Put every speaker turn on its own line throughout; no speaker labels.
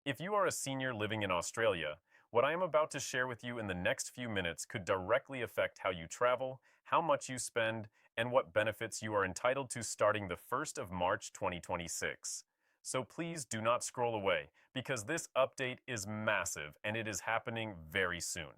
If you are a senior living in Australia, what I am about to share with you in the next few minutes could directly affect how you travel, how much you spend, and what benefits you are entitled to starting the 1st of March 2026. So please do not scroll away, because this update is massive and it is happening very soon.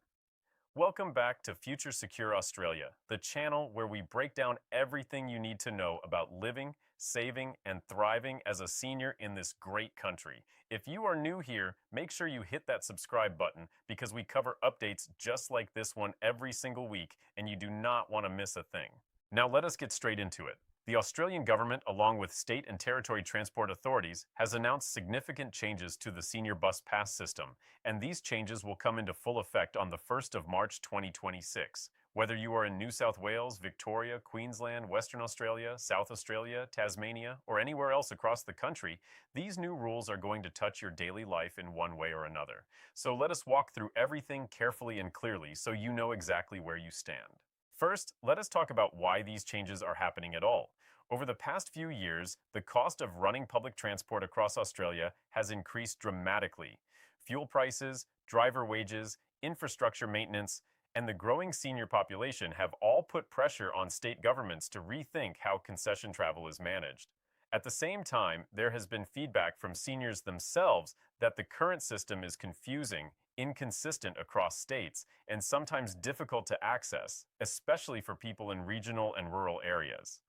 Welcome back to Future Secure Australia, the channel where we break down everything you need to know about living, saving, and thriving as a senior in this great country. If you are new here, make sure you hit that subscribe button because we cover updates just like this one every single week and you do not want to miss a thing. Now let us get straight into it. The Australian government, along with state and territory transport authorities, has announced significant changes to the senior bus pass system, and these changes will come into full effect on the 1st of March 2026. Whether you are in New South Wales, Victoria, Queensland, Western Australia, South Australia, Tasmania, or anywhere else across the country, these new rules are going to touch your daily life in one way or another. So let us walk through everything carefully and clearly so you know exactly where you stand. First, let us talk about why these changes are happening at all. Over the past few years, the cost of running public transport across Australia has increased dramatically. Fuel prices, driver wages, infrastructure maintenance, and the growing senior population have all put pressure on state governments to rethink how concession travel is managed. At the same time, there has been feedback from seniors themselves that the current system is confusing, inconsistent across states, and sometimes difficult to access, especially for people in regional and rural areas.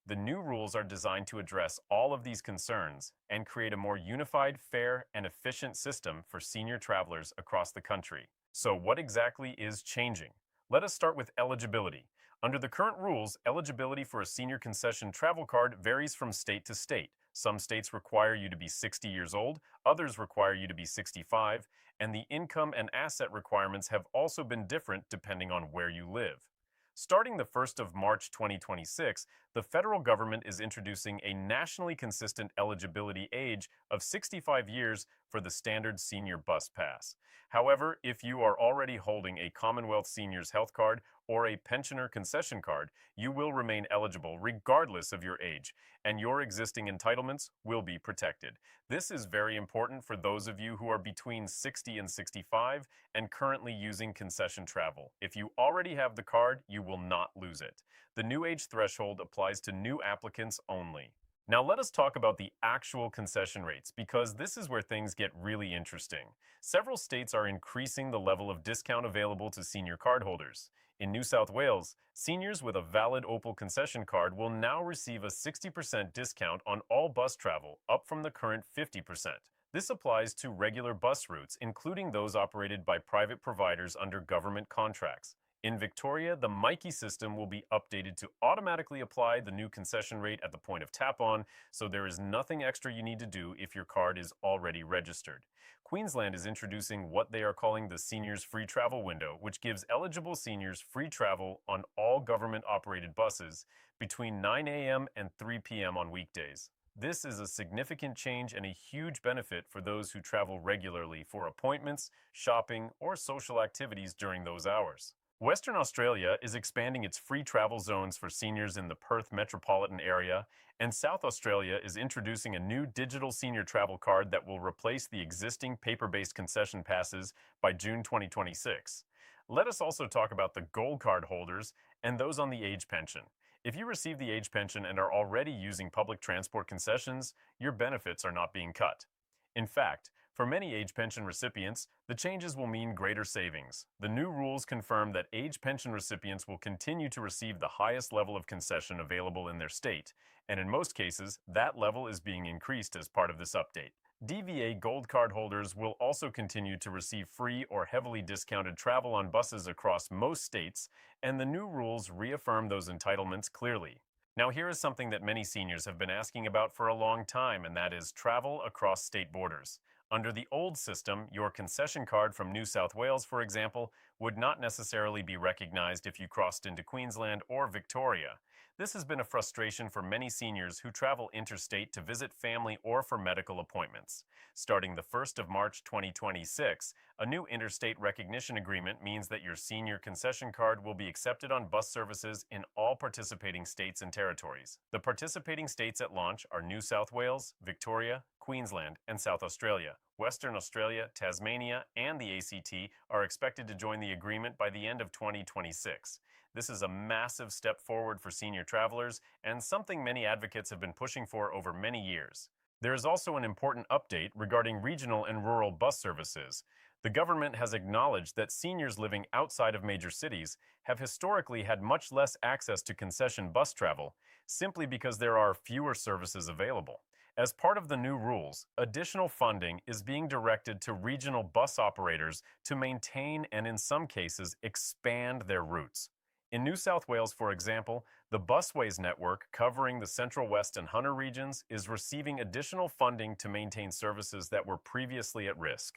The new rules are designed to address all of these concerns and create a more unified, fair, and efficient system for senior travelers across the country. So what exactly is changing? Let us start with eligibility. Under the current rules, eligibility for a senior concession travel card varies from state to state. Some states require you to be 60 years old, others require you to be 65, and the income and asset requirements have also been different depending on where you live. Starting the 1st of March 2026, the federal government is introducing a nationally consistent eligibility age of 65 years for the standard senior bus pass. However, if you are already holding a Commonwealth Seniors Health Card or a pensioner concession card, you will remain eligible regardless of your age, and your existing entitlements will be protected. This is very important for those of you who are between 60 and 65 and currently using concession travel. If you already have the card, you will not lose it. The new age threshold applies to new applicants only. Now let us talk about the actual concession rates, because this is where things get really interesting. Several states are increasing the level of discount available to senior cardholders. In New South Wales, seniors with a valid Opal concession card will now receive a 60% discount on all bus travel, up from the current 50%. This applies to regular bus routes, including those operated by private providers under government contracts. In Victoria, the Mikey system will be updated to automatically apply the new concession rate at the point of tap-on, so there is nothing extra you need to do if your card is already registered. Queensland is introducing what they are calling the Seniors Free Travel Window, which gives eligible seniors free travel on all government-operated buses between 9 a.m. and 3 p.m. on weekdays. This is a significant change and a huge benefit for those who travel regularly for appointments, shopping, or social activities during those hours. Western Australia is expanding its free travel zones for seniors in the Perth metropolitan area, and South Australia is introducing a new digital senior travel card that will replace the existing paper-based concession passes by June 2026. Let us also talk about the gold card holders and those on the age pension. If you receive the age pension and are already using public transport concessions, your benefits are not being cut. In fact, for many age pension recipients, the changes will mean greater savings. The new rules confirm that age pension recipients will continue to receive the highest level of concession available in their state, and in most cases, that level is being increased as part of this update. DVA Gold Card holders will also continue to receive free or heavily discounted travel on buses across most states, and the new rules reaffirm those entitlements clearly. Now here is something that many seniors have been asking about for a long time, and that is travel across state borders. Under the old system, your concession card from New South Wales, for example, would not necessarily be recognized if you crossed into Queensland or Victoria. This has been a frustration for many seniors who travel interstate to visit family or for medical appointments. Starting the 1st of March 2026, a new interstate recognition agreement means that your senior concession card will be accepted on bus services in all participating states and territories. The participating states at launch are New South Wales, Victoria, Queensland, and South Australia, Western Australia, Tasmania, and the ACT are expected to join the agreement by the end of 2026. This is a massive step forward for senior travelers and something many advocates have been pushing for over many years. There is also an important update regarding regional and rural bus services. The government has acknowledged that seniors living outside of major cities have historically had much less access to concession bus travel, simply because there are fewer services available. As part of the new rules, additional funding is being directed to regional bus operators to maintain and, in some cases, expand their routes. In New South Wales, for example, the busways network covering the Central West and Hunter regions is receiving additional funding to maintain services that were previously at risk.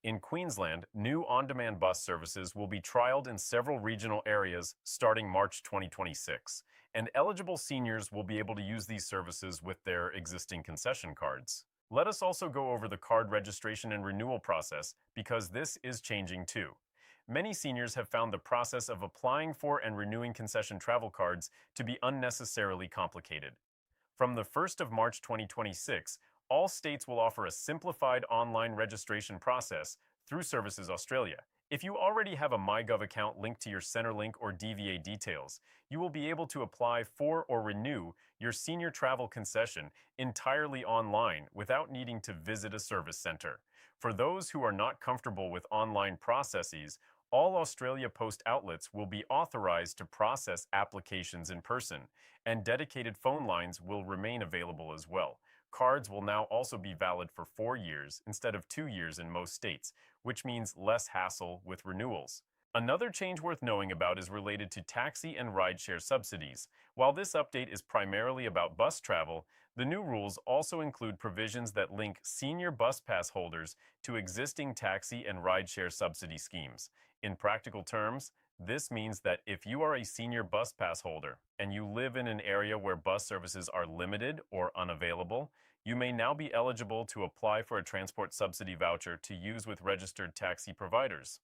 In Queensland, new on-demand bus services will be trialed in several regional areas starting March 2026, and eligible seniors will be able to use these services with their existing concession cards. Let us also go over the card registration and renewal process because this is changing too. Many seniors have found the process of applying for and renewing concession travel cards to be unnecessarily complicated. From the 1st of March 2026, all states will offer a simplified online registration process through Services Australia. If you already have a MyGov account linked to your Centrelink or DVA details, you will be able to apply for or renew your senior travel concession entirely online without needing to visit a service center. For those who are not comfortable with online processes, all Australia Post outlets will be authorized to process applications in person, and dedicated phone lines will remain available as well. Cards will now also be valid for 4 years instead of 2 years in most states, which means less hassle with renewals. Another change worth knowing about is related to taxi and rideshare subsidies. While this update is primarily about bus travel, the new rules also include provisions that link senior bus pass holders to existing taxi and rideshare subsidy schemes. In practical terms, this means that if you are a senior bus pass holder and you live in an area where bus services are limited or unavailable, you may now be eligible to apply for a transport subsidy voucher to use with registered taxi providers.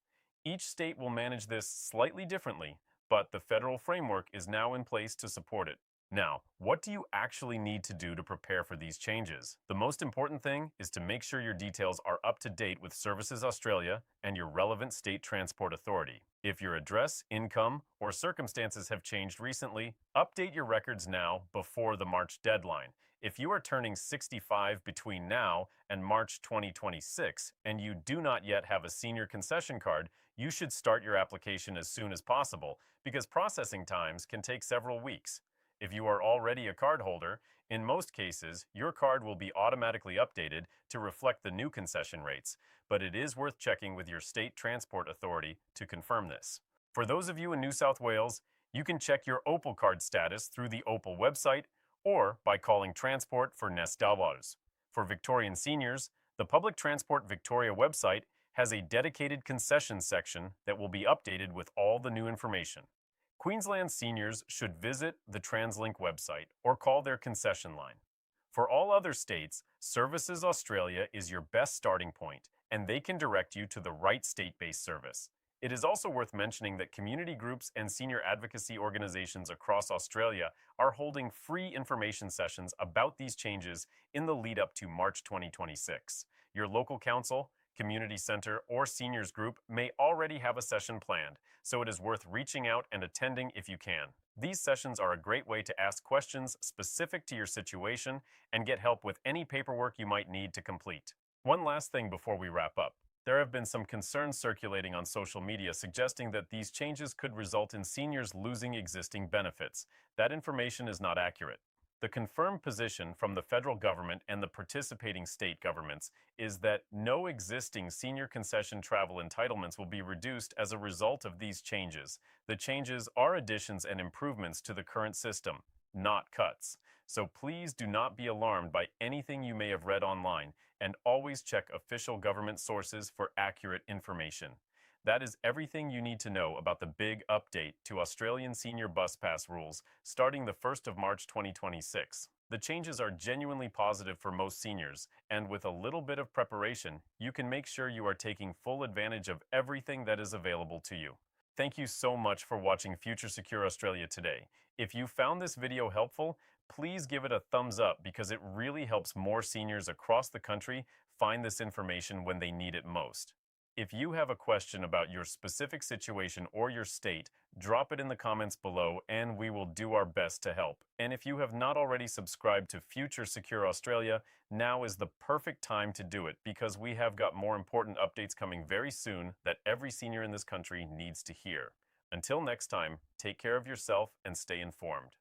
Each state will manage this slightly differently, but the federal framework is now in place to support it. Now, what do you actually need to do to prepare for these changes? The most important thing is to make sure your details are up to date with Services Australia and your relevant state transport authority. If your address, income, or circumstances have changed recently, update your records now before the March deadline. If you are turning 65 between now and March 2026 and you do not yet have a senior concession card, you should start your application as soon as possible because processing times can take several weeks. If you are already a card holder, in most cases, your card will be automatically updated to reflect the new concession rates, but it is worth checking with your state transport authority to confirm this. For those of you in New South Wales, you can check your Opal card status through the Opal website or by calling Transport for $9. For Victorian seniors, the Public Transport Victoria website has a dedicated concessions section that will be updated with all the new information. Queensland seniors should visit the TransLink website or call their concession line. For all other states, Services Australia is your best starting point, and they can direct you to the right state-based service. It is also worth mentioning that community groups and senior advocacy organizations across Australia are holding free information sessions about these changes in the lead up to March 2026. Your local council, community center, or seniors group may already have a session planned, so it is worth reaching out and attending if you can. These sessions are a great way to ask questions specific to your situation and get help with any paperwork you might need to complete. One last thing before we wrap up. There have been some concerns circulating on social media suggesting that these changes could result in seniors losing existing benefits. That information is not accurate. The confirmed position from the federal government and the participating state governments is that no existing senior concession travel entitlements will be reduced as a result of these changes. The changes are additions and improvements to the current system, not cuts. So please do not be alarmed by anything you may have read online, and always check official government sources for accurate information. That is everything you need to know about the big update to Australian senior bus pass rules starting the 1st of March 2026. The changes are genuinely positive for most seniors, and with a little bit of preparation, you can make sure you are taking full advantage of everything that is available to you. Thank you so much for watching Future Secure Australia today. If you found this video helpful, please give it a thumbs up because it really helps more seniors across the country find this information when they need it most. If you have a question about your specific situation or your state, drop it in the comments below and we will do our best to help. And if you have not already subscribed to Future Secure Australia, now is the perfect time to do it because we have got more important updates coming very soon that every senior in this country needs to hear. Until next time, take care of yourself and stay informed.